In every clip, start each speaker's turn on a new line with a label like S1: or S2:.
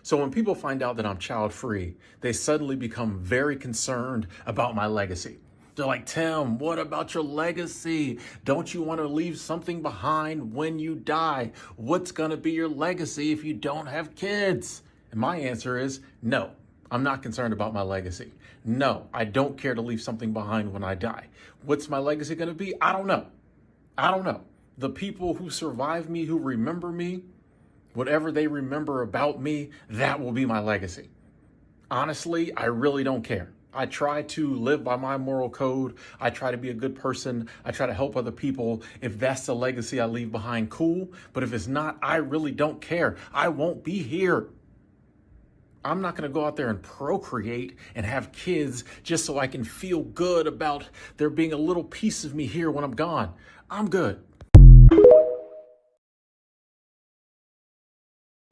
S1: So when people find out that I'm child free, they suddenly become very concerned about my legacy. They're like, Tim, what about your legacy? Don't you want to leave something behind when you die? What's going to be your legacy if you don't have kids? And my answer is no, I'm not concerned about my legacy. No, I don't care to leave something behind when I die. What's my legacy going to be? I don't know. I don't know. The people who survive me, who remember me, whatever they remember about me, that will be my legacy. Honestly, I really don't care. I try to live by my moral code. I try to be a good person. I try to help other people. If that's the legacy I leave behind, cool. But if it's not, I really don't care. I won't be here. I'm not going to go out there and procreate and have kids just so I can feel good about there being a little piece of me here when I'm gone. I'm good.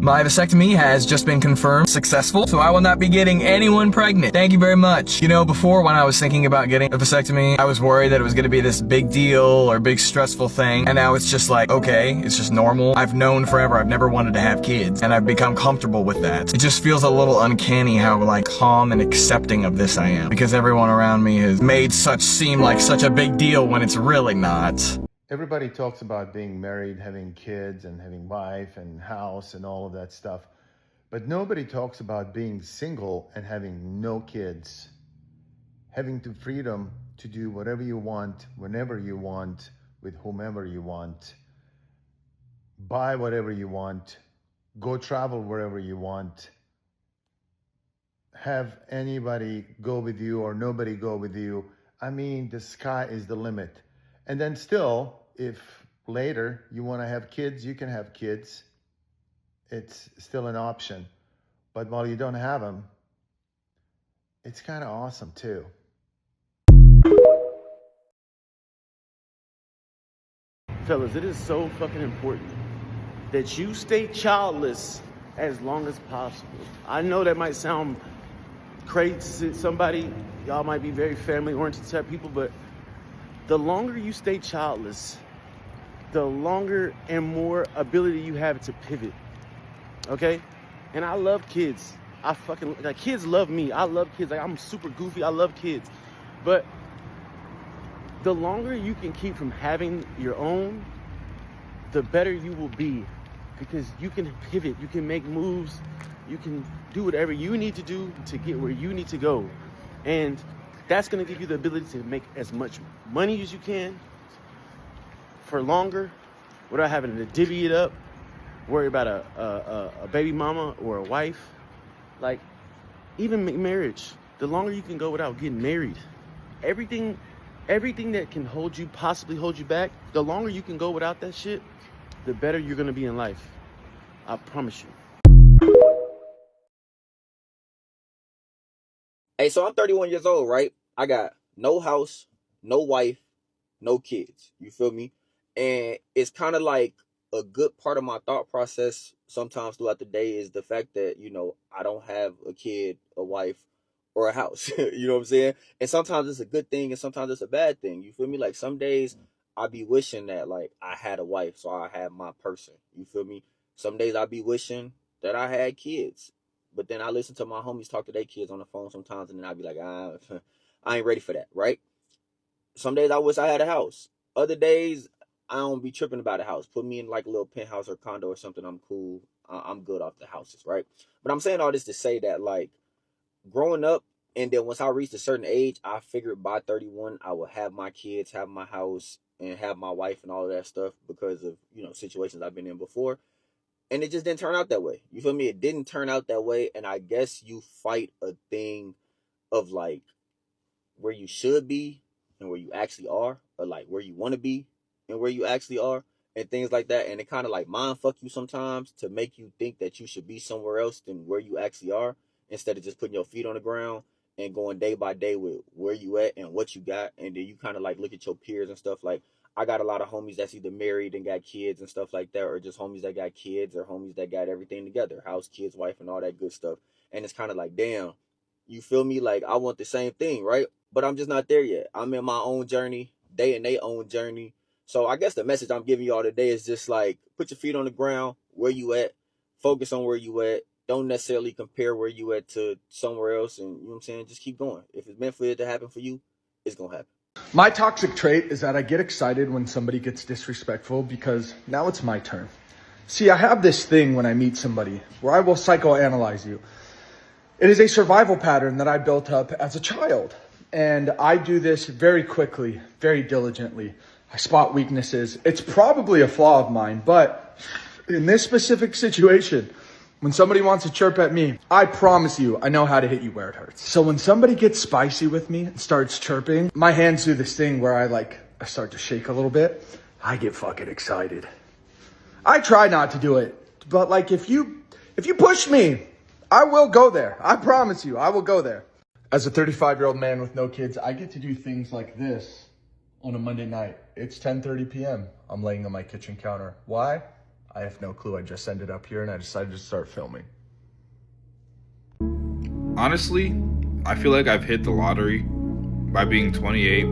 S2: My vasectomy has just been confirmed successful, so I will not be getting anyone pregnant. Thank you very much. You know, before when I was thinking about getting a vasectomy, I was worried that it was gonna be this big deal or big stressful thing, and now it's just like, okay, it's just normal. I've known forever I've never wanted to have kids, and I've become comfortable with that. It just feels a little uncanny how like calm and accepting of this I am, because everyone around me has made such seem like such a big deal when it's really not.
S3: Everybody talks about being married, having kids, and having wife and house and all of that stuff. But nobody talks about being single and having no kids. Having the freedom to do whatever you want, whenever you want, with whomever you want. Buy whatever you want. Go travel wherever you want. Have anybody go with you or nobody go with you. I mean, the sky is the limit. And then still, if later you want to have kids, you can have kids. It's still an option. But while you don't have them, it's kind of awesome too.
S4: Fellas, it is so fucking important that you stay childless as long as possible. I know that might sound crazy to somebody. Y'all might be very family-oriented type people, but the longer you stay childless, the longer and more ability you have to pivot, okay? And I love kids. Like, kids love me. I love kids. Like, I'm super goofy. I love kids. But the longer you can keep from having your own, the better you will be, because you can pivot, you can make moves, you can do whatever you need to do to get where you need to go. And that's gonna give you the ability to make as much money as you can for longer without having to divvy it up, worry about a baby mama or a wife. Like, even marriage, the longer you can go without getting married, everything that can possibly hold you back, the longer you can go without that shit, the better you're gonna be in life. I promise you.
S5: Hey, so I'm 31 years old, right? I got no house, no wife, no kids. You feel me? And it's kind of like a good part of my thought process sometimes throughout the day is the fact that, you know, I don't have a kid, a wife, or a house. You know what I'm saying? And sometimes it's a good thing and sometimes it's a bad thing. You feel me? Like, some days I be wishing that, like, I had a wife so I had my person. You feel me? Some days I be wishing that I had kids. But then I listen to my homies talk to their kids on the phone sometimes, and then I be like, I ain't ready for that, right? Some days I wish I had a house. Other days I don't be tripping about a house. Put me in like a little penthouse or condo or something, I'm cool. I'm good off the houses, right? But I'm saying all this to say that, like, growing up, and then once I reached a certain age, I figured by 31 I would have my kids, have my house, and have my wife and all of that stuff because of, you know, situations I've been in before. And it just didn't turn out that way. You feel me? It didn't turn out that way. And I guess you fight a thing of, like, where you should be and where you actually are, or like where you want to be and where you actually are, and things like that. And it kind of like mind fuck you sometimes to make you think that you should be somewhere else than where you actually are, instead of just putting your feet on the ground and going day by day with where you at and what you got. And then you kind of like look at your peers and stuff. Like, I got a lot of homies that's either married and got kids and stuff like that, or just homies that got kids, or homies that got everything together, house, kids, wife, and all that good stuff. And it's kind of like, damn, you feel me? Like, I want the same thing, right? But I'm just not there yet. I'm in my own journey. They in their own journey. So I guess the message I'm giving y'all today is just like, put your feet on the ground, where you at, focus on where you at, don't necessarily compare where you at to somewhere else, and you know what I'm saying, just keep going. If it's meant for it to happen for you, it's gonna happen.
S2: My toxic trait is that I get excited when somebody gets disrespectful because now it's my turn. See, I have this thing when I meet somebody where I will psychoanalyze you. It is a survival pattern that I built up as a child. And I do this very quickly, very diligently. I spot weaknesses. It's probably a flaw of mine, but in this specific situation, when somebody wants to chirp at me, I promise you, I know how to hit you where it hurts. So when somebody gets spicy with me and starts chirping, my hands do this thing where I start to shake a little bit. I get fucking excited. I try not to do it, but like if you push me, I will go there. I promise you, I will go there. As a 35-year-old man with no kids, I get to do things like this on a Monday night. It's 10:30 p.m. I'm laying on my kitchen counter. Why? I have no clue. I just ended up here and I decided to start filming.
S6: Honestly, I feel like I've hit the lottery by being 28,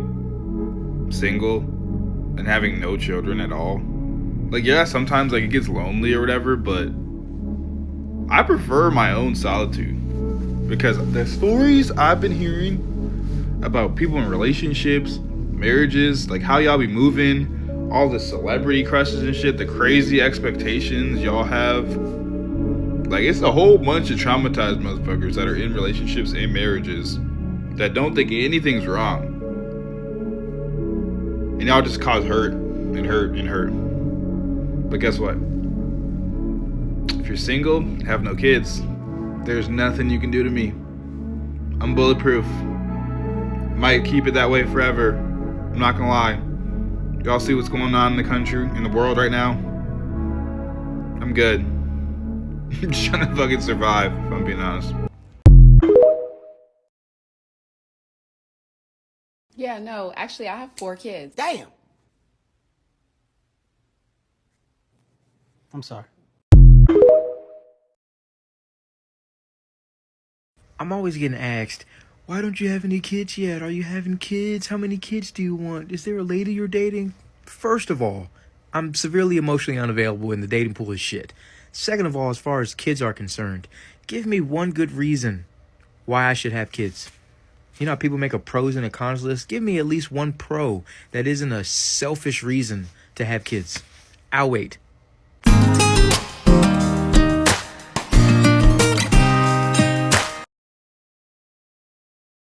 S6: single, and having no children at all. Like, yeah, sometimes like it gets lonely or whatever, but I prefer my own solitude. Because the stories I've been hearing about people in relationships, marriages, like how y'all be moving, all the celebrity crushes and shit, the crazy expectations y'all have. Like, it's a whole bunch of traumatized motherfuckers that are in relationships and marriages that don't think anything's wrong. And y'all just cause hurt and hurt and hurt. But guess what? If you're single, have no kids, there's nothing you can do to me. I'm bulletproof. Might keep it that way forever. I'm not gonna lie. Y'all see what's going on in the country, in the world right now? I'm good. I'm just trying to fucking survive, if I'm being honest.
S7: Yeah, no, actually, I have 4 kids.
S4: Damn. I'm sorry.
S8: I'm always getting asked, why don't you have any kids yet? Are you having kids? How many kids do you want? Is there a lady you're dating? First of all, I'm severely emotionally unavailable and the dating pool is shit. Second of all, as far as kids are concerned, give me one good reason why I should have kids. You know how people make a pros and a cons list? Give me at least one pro that isn't a selfish reason to have kids. I'll wait.